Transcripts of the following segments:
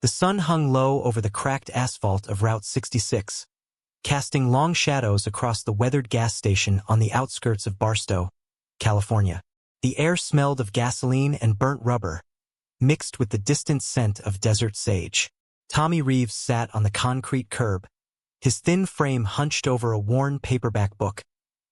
The sun hung low over the cracked asphalt of Route 66, casting long shadows across the weathered gas station on the outskirts of Barstow, California. The air smelled of gasoline and burnt rubber, mixed with the distant scent of desert sage. Tommy Reeves sat on the concrete curb, his thin frame hunched over a worn paperback book,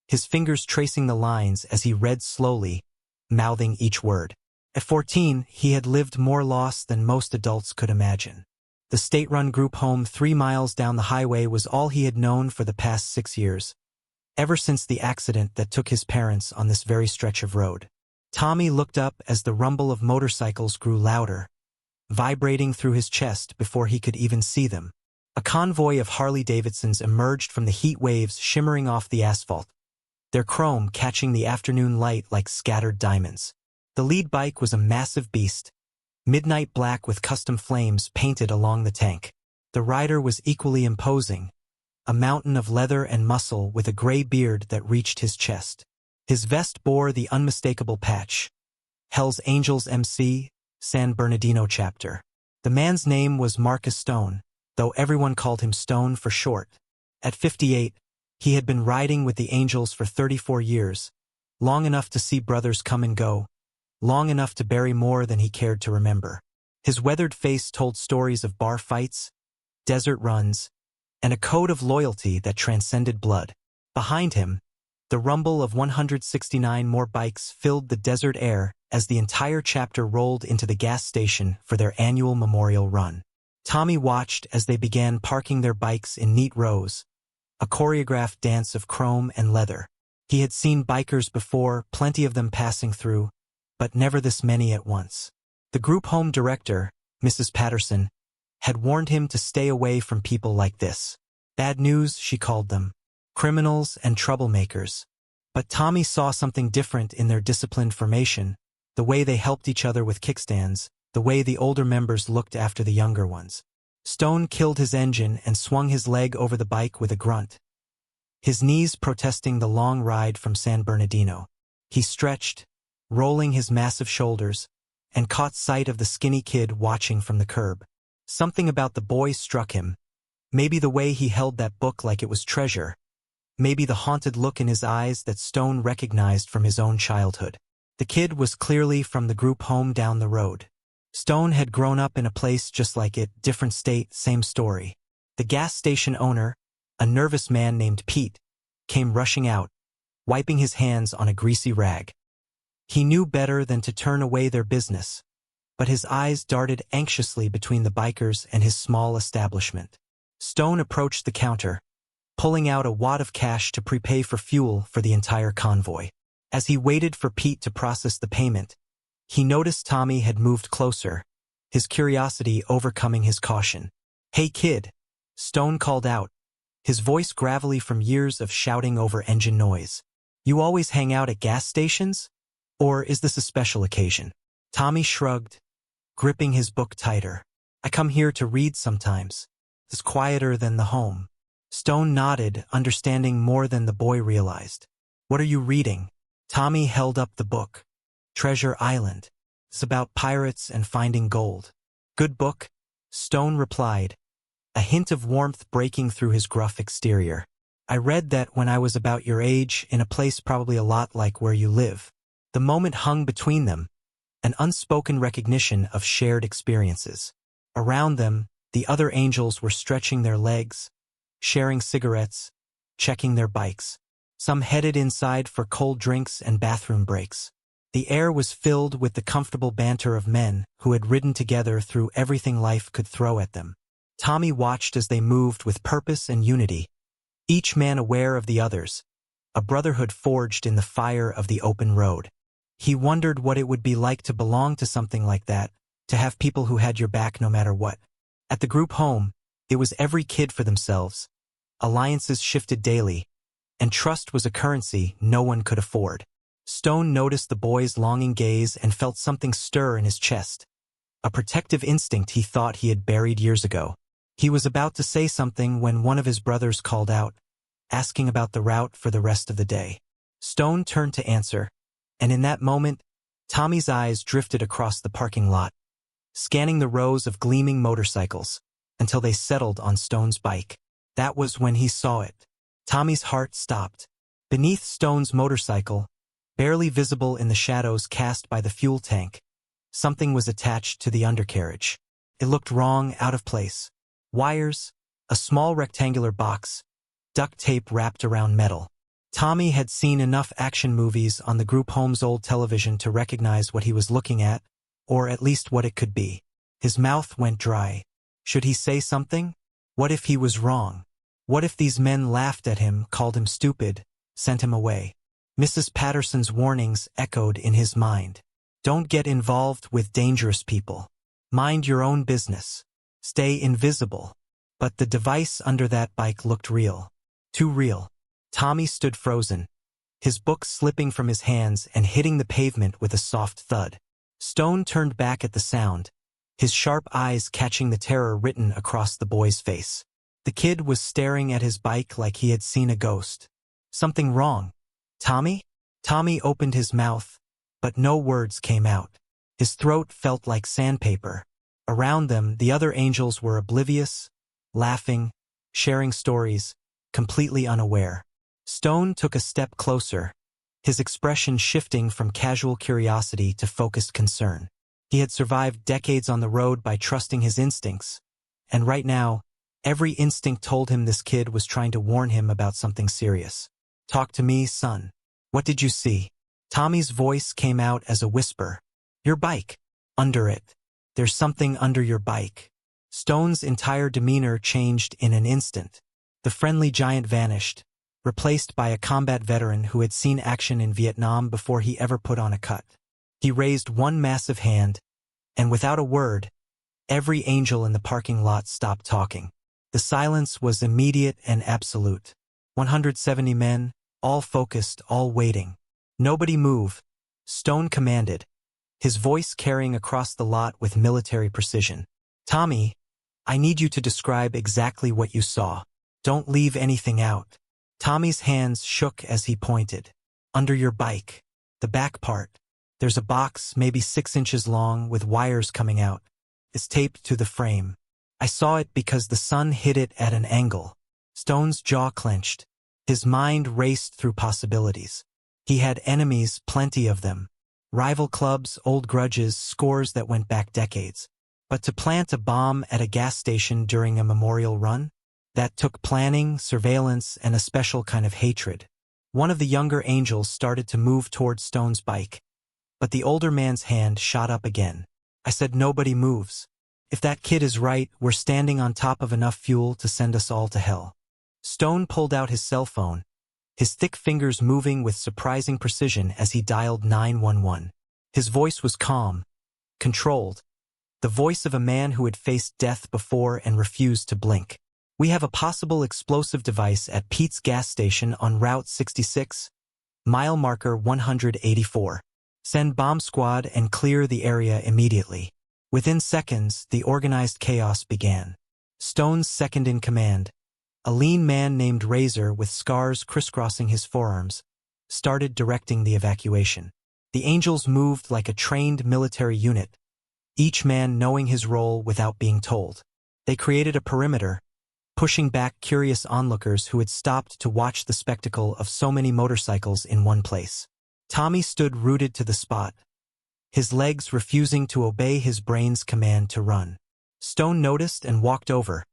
his fingers tracing the lines as he read slowly, mouthing each word. At 14, he had lived more lost than most adults could imagine. The state-run group home 3 miles down the highway was all he had known for the past 6 years, ever since the accident that took his parents on this very stretch of road. Tommy looked up as the rumble of motorcycles grew louder, vibrating through his chest before he could even see them. A convoy of Harley-Davidsons emerged from the heat waves shimmering off the asphalt, their chrome catching the afternoon light like scattered diamonds. The lead bike was a massive beast, midnight black with custom flames painted along the tank. The rider was equally imposing, a mountain of leather and muscle with a gray beard that reached his chest. His vest bore the unmistakable patch, Hell's Angels MC, San Bernardino chapter. The man's name was Marcus Stone, though everyone called him Stone for short. At 58, he had been riding with the Angels for 34 years, long enough to see brothers come and go, long enough to bury more than he cared to remember. His weathered face told stories of bar fights, desert runs, and a code of loyalty that transcended blood. Behind him, the rumble of 169 more bikes filled the desert air as the entire chapter rolled into the gas station for their annual memorial run. Tommy watched as they began parking their bikes in neat rows, a choreographed dance of chrome and leather. He had seen bikers before, plenty of them passing through, but never this many at once. The group home director, Mrs. Patterson, had warned him to stay away from people like this. Bad news, she called them. Criminals and troublemakers. But Tommy saw something different in their disciplined formation, the way they helped each other with kickstands, the way the older members looked after the younger ones. Stone killed his engine and swung his leg over the bike with a grunt, his knees protesting the long ride from San Bernardino. He stretched, rolling his massive shoulders, and caught sight of the skinny kid watching from the curb. Something about the boy struck him. Maybe the way he held that book like it was treasure. Maybe the haunted look in his eyes that Stone recognized from his own childhood. The kid was clearly from the group home down the road. Stone had grown up in a place just like it, different state, same story. The gas station owner, a nervous man named Pete, came rushing out, wiping his hands on a greasy rag. He knew better than to turn away their business, but his eyes darted anxiously between the bikers and his small establishment. Stone approached the counter, pulling out a wad of cash to prepay for fuel for the entire convoy. As he waited for Pete to process the payment, he noticed Tommy had moved closer, his curiosity overcoming his caution. "Hey kid," Stone called out, his voice gravelly from years of shouting over engine noise. "You always hang out at gas stations? Or is this a special occasion?" Tommy shrugged, gripping his book tighter. "I come here to read sometimes. It's quieter than the home." Stone nodded, understanding more than the boy realized. "What are you reading?" Tommy held up the book. "Treasure Island. It's about pirates and finding gold." "Good book," Stone replied, a hint of warmth breaking through his gruff exterior. "I read that when I was about your age, in a place probably a lot like where you live." The moment hung between them, an unspoken recognition of shared experiences. Around them, the other Angels were stretching their legs, sharing cigarettes, checking their bikes. Some headed inside for cold drinks and bathroom breaks. The air was filled with the comfortable banter of men who had ridden together through everything life could throw at them. Tommy watched as they moved with purpose and unity, each man aware of the others, a brotherhood forged in the fire of the open road. He wondered what it would be like to belong to something like that, to have people who had your back no matter what. At the group home, it was every kid for themselves. Alliances shifted daily, and trust was a currency no one could afford. Stone noticed the boy's longing gaze and felt something stir in his chest, a protective instinct he thought he had buried years ago. He was about to say something when one of his brothers called out, asking about the route for the rest of the day. Stone turned to answer, and in that moment, Tommy's eyes drifted across the parking lot, scanning the rows of gleaming motorcycles, until they settled on Stone's bike. That was when he saw it. Tommy's heart stopped. Beneath Stone's motorcycle, barely visible in the shadows cast by the fuel tank, something was attached to the undercarriage. It looked wrong, out of place. Wires, a small rectangular box, duct tape wrapped around metal. Tommy had seen enough action movies on the group home's old television to recognize what he was looking at, or at least what it could be. His mouth went dry. Should he say something? What if he was wrong? What if these men laughed at him, called him stupid, sent him away? Mrs. Patterson's warnings echoed in his mind. Don't get involved with dangerous people. Mind your own business. Stay invisible. But the device under that bike looked real. Too real. Tommy stood frozen, his book slipping from his hands and hitting the pavement with a soft thud. Stone turned back at the sound, his sharp eyes catching the terror written across the boy's face. The kid was staring at his bike like he had seen a ghost. Something wrong. Tommy? Tommy opened his mouth, but no words came out. His throat felt like sandpaper. Around them, the other angels were oblivious, laughing, sharing stories, completely unaware. Stone took a step closer, his expression shifting from casual curiosity to focused concern. He had survived decades on the road by trusting his instincts, and right now, every instinct told him this kid was trying to warn him about something serious. Talk to me, son. What did you see? Tommy's voice came out as a whisper. Your bike. Under it. There's something under your bike. Stone's entire demeanor changed in an instant. The friendly giant vanished, replaced by a combat veteran who had seen action in Vietnam before he ever put on a cut. He raised one massive hand, and without a word, every angel in the parking lot stopped talking. The silence was immediate and absolute. 170 men, all focused, all waiting. Nobody move, Stone commanded, his voice carrying across the lot with military precision. Tommy, I need you to describe exactly what you saw. Don't leave anything out. Tommy's hands shook as he pointed. Under your bike. The back part. There's a box, maybe 6 inches long, with wires coming out. It's taped to the frame. I saw it because the sun hit it at an angle. Stone's jaw clenched. His mind raced through possibilities. He had enemies, plenty of them. Rival clubs, old grudges, scores that went back decades. But to plant a bomb at a gas station during a memorial run? That took planning, surveillance, and a special kind of hatred. One of the younger angels started to move towards Stone's bike, but the older man's hand shot up again. I said nobody moves. If that kid is right, we're standing on top of enough fuel to send us all to hell. Stone pulled out his cell phone, his thick fingers moving with surprising precision as he dialed 911. His voice was calm, controlled, the voice of a man who had faced death before and refused to blink. We have a possible explosive device at Pete's gas station on Route 66, mile marker 184. Send bomb squad and clear the area immediately. Within seconds, the organized chaos began. Stone's second in command, a lean man named Razor with scars crisscrossing his forearms, started directing the evacuation. The angels moved like a trained military unit, each man knowing his role without being told. They created a perimeter, pushing back curious onlookers who had stopped to watch the spectacle of so many motorcycles in one place. Tommy stood rooted to the spot, his legs refusing to obey his brain's command to run. Stone noticed and walked over,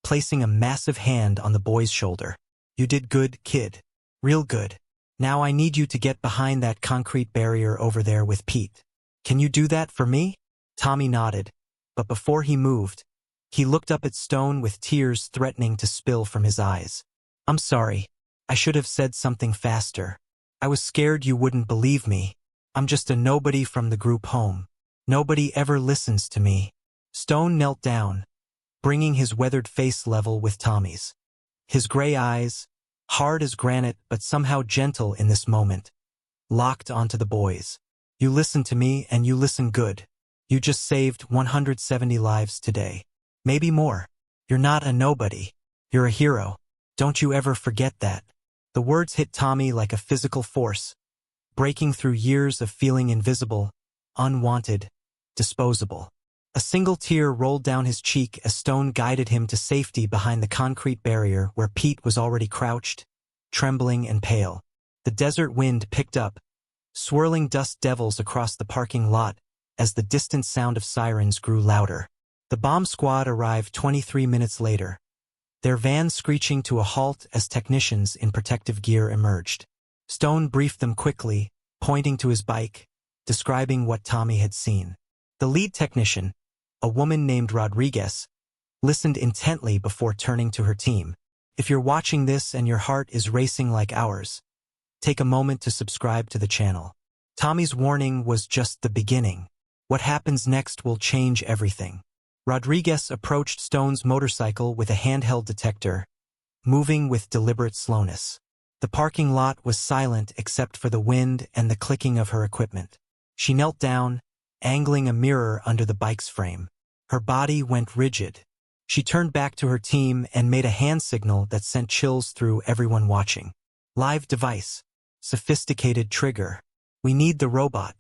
placing a massive hand on the boy's shoulder. You did good, kid. Real good. Now I need you to get behind that concrete barrier over there with Pete. Can you do that for me? Tommy nodded, but before he moved, he looked up at Stone with tears threatening to spill from his eyes. I'm sorry. I should have said something faster. I was scared you wouldn't believe me. I'm just a nobody from the group home. Nobody ever listens to me. Stone knelt down, bringing his weathered face level with Tommy's. His gray eyes, hard as granite but somehow gentle in this moment, locked onto the boys. You listen to me and you listen good. You just saved 170 lives today. Maybe more. You're not a nobody. You're a hero. Don't you ever forget that. The words hit Tommy like a physical force, breaking through years of feeling invisible, unwanted, disposable. A single tear rolled down his cheek as Stone guided him to safety behind the concrete barrier where Pete was already crouched, trembling and pale. The desert wind picked up, swirling dust devils across the parking lot as the distant sound of sirens grew louder. The bomb squad arrived 23 minutes later, their van screeching to a halt as technicians in protective gear emerged. Stone briefed them quickly, pointing to his bike, describing what Tommy had seen. The lead technician, a woman named Rodriguez, listened intently before turning to her team. If you're watching this and your heart is racing like ours, take a moment to subscribe to the channel. Tommy's warning was just the beginning. What happens next will change everything. Rodriguez approached Stone's motorcycle with a handheld detector, moving with deliberate slowness. The parking lot was silent except for the wind and the clicking of her equipment. She knelt down, angling a mirror under the bike's frame. Her body went rigid. She turned back to her team and made a hand signal that sent chills through everyone watching. Live device. Sophisticated trigger. We need the robot.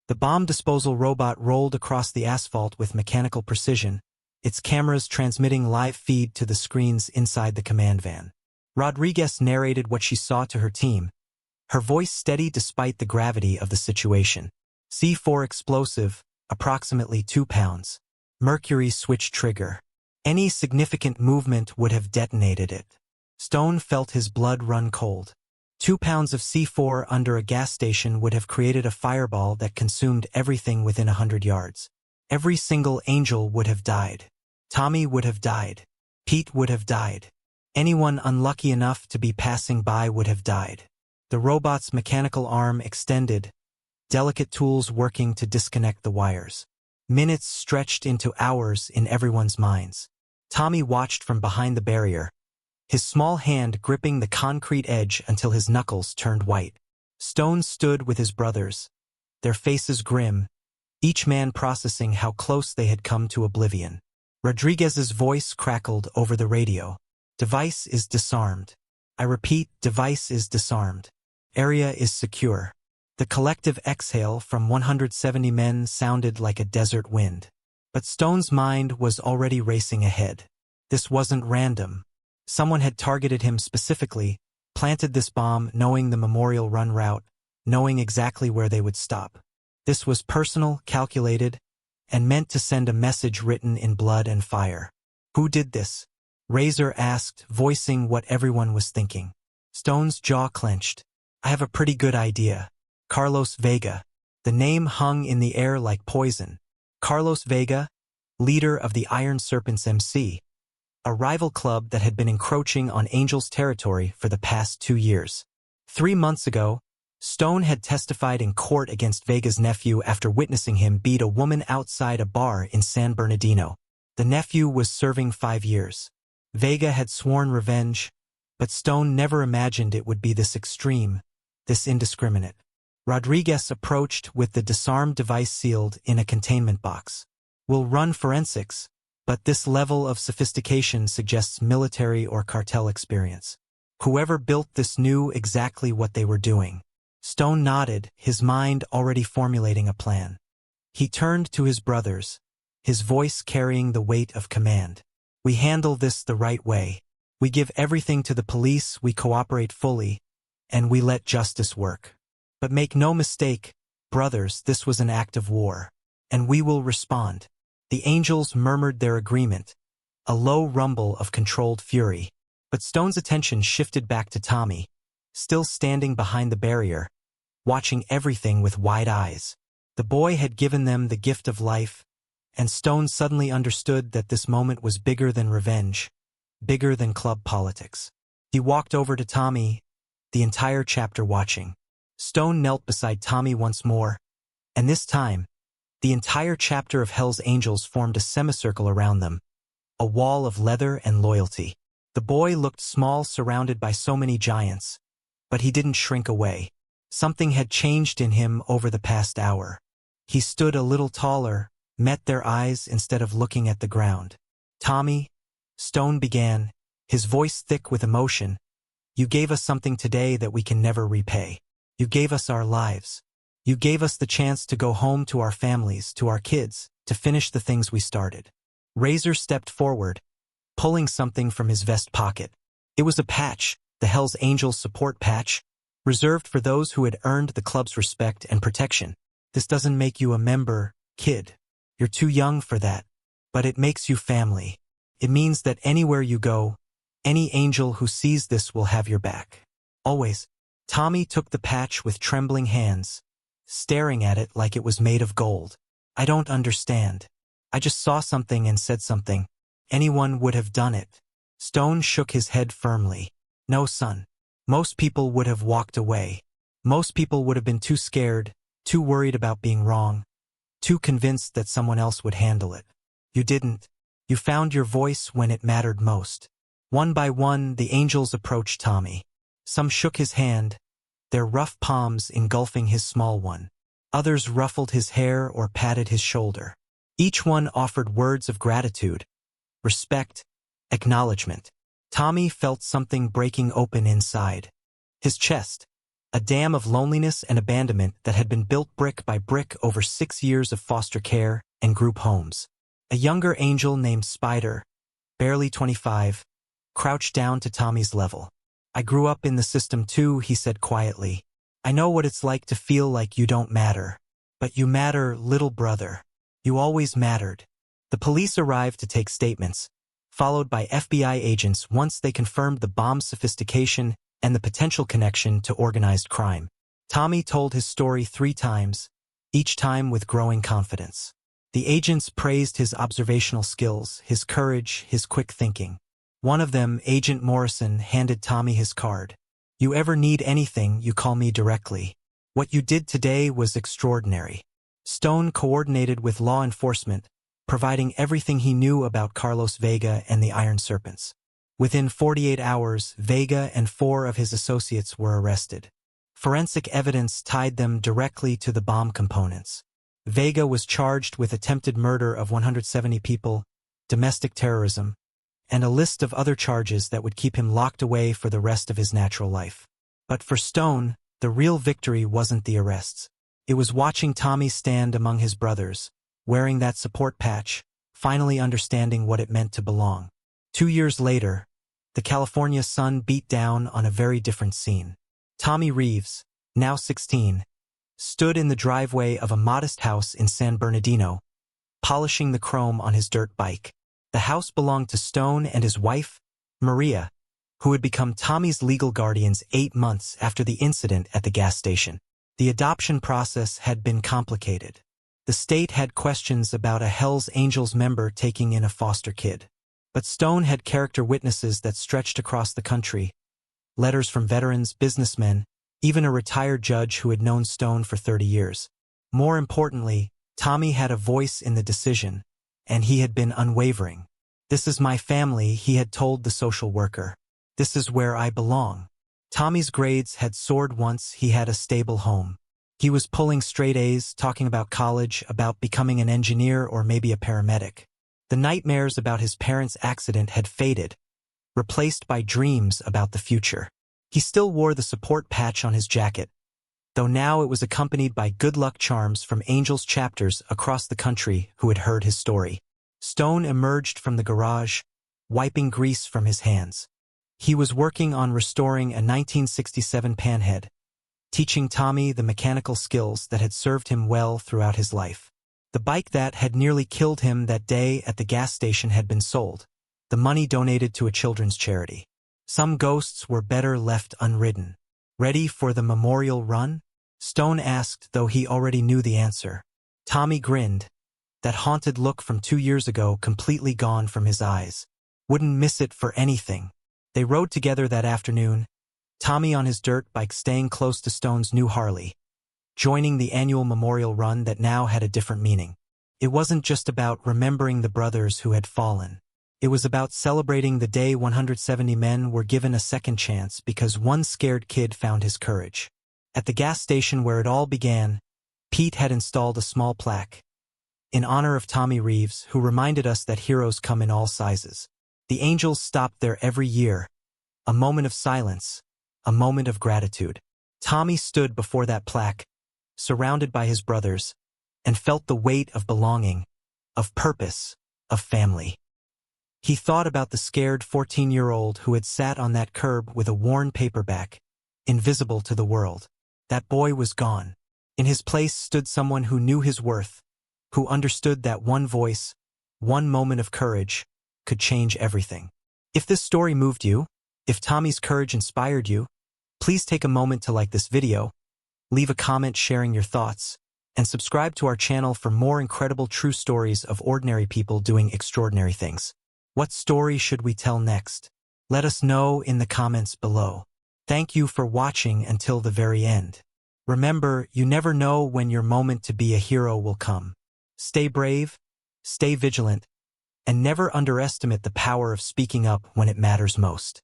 The bomb disposal robot rolled across the asphalt with mechanical precision, its cameras transmitting live feed to the screens inside the command van. Rodriguez narrated what she saw to her team, her voice steady despite the gravity of the situation. C4 explosive, approximately 2 pounds. Mercury switch trigger. Any significant movement would have detonated it. Stone felt his blood run cold. 2 pounds of C4 under a gas station would have created a fireball that consumed everything within 100 yards. Every single angel would have died. Tommy would have died. Pete would have died. Anyone unlucky enough to be passing by would have died. The robot's mechanical arm extended, delicate tools working to disconnect the wires. Minutes stretched into hours in everyone's minds. Tommy watched from behind the barrier, his small hand gripping the concrete edge until his knuckles turned white. Stone stood with his brothers, their faces grim, each man processing how close they had come to oblivion. Rodriguez's voice crackled over the radio. Device is disarmed. I repeat, device is disarmed. Area is secure. The collective exhale from 170 men sounded like a desert wind. But Stone's mind was already racing ahead. This wasn't random. Someone had targeted him specifically, planted this bomb knowing the Memorial Run route, knowing exactly where they would stop. This was personal, calculated, and meant to send a message written in blood and fire. Who did this? Razor asked, voicing what everyone was thinking. Stone's jaw clenched. I have a pretty good idea. Carlos Vega. The name hung in the air like poison. Carlos Vega, leader of the Iron Serpents MC, a rival club that had been encroaching on Angels territory for the past 2 years. 3 months ago, Stone had testified in court against Vega's nephew after witnessing him beat a woman outside a bar in San Bernardino. The nephew was serving 5 years. Vega had sworn revenge, but Stone never imagined it would be this extreme, this indiscriminate. Rodriguez approached with the disarmed device sealed in a containment box. We'll run forensics, but this level of sophistication suggests military or cartel experience. Whoever built this knew exactly what they were doing. Stone nodded, his mind already formulating a plan. He turned to his brothers, his voice carrying the weight of command. We handle this the right way. We give everything to the police, we cooperate fully, and we let justice work. But make no mistake, brothers, this was an act of war, and we will respond. The angels murmured their agreement, a low rumble of controlled fury. But Stone's attention shifted back to Tommy, still standing behind the barrier, watching everything with wide eyes. The boy had given them the gift of life, and Stone suddenly understood that this moment was bigger than revenge, bigger than club politics. He walked over to Tommy, the entire chapter watching. Stone knelt beside Tommy once more, and this time, the entire chapter of Hell's Angels formed a semicircle around them, a wall of leather and loyalty. The boy looked small surrounded by so many giants, but he didn't shrink away. Something had changed in him over the past hour. He stood a little taller, met their eyes instead of looking at the ground. Tommy, Stone began, his voice thick with emotion, you gave us something today that we can never repay. You gave us our lives. You gave us the chance to go home to our families, to our kids, to finish the things we started. Razor stepped forward, pulling something from his vest pocket. It was a patch, the Hells Angels support patch, reserved for those who had earned the club's respect and protection. This doesn't make you a member, kid. You're too young for that. But it makes you family. It means that anywhere you go, any angel who sees this will have your back. Always. Tommy took the patch with trembling hands, staring at it like it was made of gold. I don't understand. I just saw something and said something. Anyone would have done it. Stone shook his head firmly. No, son. Most people would have walked away. Most people would have been too scared, too worried about being wrong, too convinced that someone else would handle it. You didn't. You found your voice when it mattered most. One by one, the angels approached Tommy. Some shook his hand, their rough palms engulfing his small one. Others ruffled his hair or patted his shoulder. Each one offered words of gratitude, respect, acknowledgement. Tommy felt something breaking open inside. His chest, a dam of loneliness and abandonment that had been built brick by brick over 6 years of foster care and group homes. A younger angel named Spider, barely 25, crouched down to Tommy's level. I grew up in the system too, he said quietly. I know what it's like to feel like you don't matter. But you matter, little brother. You always mattered. The police arrived to take statements, followed by FBI agents once they confirmed the bomb's sophistication and the potential connection to organized crime. Tommy told his story 3 times, each time with growing confidence. The agents praised his observational skills, his courage, his quick thinking. One of them, Agent Morrison, handed Tommy his card. You ever need anything, you call me directly. What you did today was extraordinary. Stone coordinated with law enforcement, providing everything he knew about Carlos Vega and the Iron Serpents. Within 48 hours, Vega and 4 of his associates were arrested. Forensic evidence tied them directly to the bomb components. Vega was charged with attempted murder of 170 people, domestic terrorism, and a list of other charges that would keep him locked away for the rest of his natural life. But for Stone, the real victory wasn't the arrests. It was watching Tommy stand among his brothers, wearing that support patch, finally understanding what it meant to belong. 2 years later, the California sun beat down on a very different scene. Tommy Reeves, now 16, stood in the driveway of a modest house in San Bernardino, polishing the chrome on his dirt bike. The house belonged to Stone and his wife, Maria, who had become Tommy's legal guardians 8 months after the incident at the gas station. The adoption process had been complicated. The state had questions about a Hells Angels member taking in a foster kid. But Stone had character witnesses that stretched across the country. Letters from veterans, businessmen, even a retired judge who had known Stone for 30 years. More importantly, Tommy had a voice in the decision, and he had been unwavering. This is my family, he had told the social worker. This is where I belong. Tommy's grades had soared once he had a stable home. He was pulling straight A's, talking about college, about becoming an engineer or maybe a paramedic. The nightmares about his parents' accident had faded, replaced by dreams about the future. He still wore the support patch on his jacket, though now it was accompanied by good luck charms from Angels chapters across the country who had heard his story. Stone emerged from the garage, wiping grease from his hands. He was working on restoring a 1967 Panhead, teaching Tommy the mechanical skills that had served him well throughout his life. The bike that had nearly killed him that day at the gas station had been sold, the money donated to a children's charity. Some ghosts were better left unridden. Ready for the memorial run? Stone asked, though he already knew the answer. Tommy grinned, that haunted look from 2 years ago completely gone from his eyes. Wouldn't miss it for anything. They rode together that afternoon, Tommy on his dirt bike staying close to Stone's new Harley, joining the annual memorial run that now had a different meaning. It wasn't just about remembering the brothers who had fallen. It was about celebrating the day 170 men were given a second chance because one scared kid found his courage. At the gas station where it all began, Pete had installed a small plaque in honor of Tommy Reeves, who reminded us that heroes come in all sizes. The Angels stopped there every year, a moment of silence, a moment of gratitude. Tommy stood before that plaque, surrounded by his brothers, and felt the weight of belonging, of purpose, of family. He thought about the scared 14-year-old who had sat on that curb with a worn paperback, invisible to the world. That boy was gone. In his place stood someone who knew his worth, who understood that one voice, one moment of courage, could change everything. If this story moved you, if Tommy's courage inspired you, please take a moment to like this video, leave a comment sharing your thoughts, and subscribe to our channel for more incredible true stories of ordinary people doing extraordinary things. What story should we tell next? Let us know in the comments below. Thank you for watching until the very end. Remember, you never know when your moment to be a hero will come. Stay brave, stay vigilant, and never underestimate the power of speaking up when it matters most.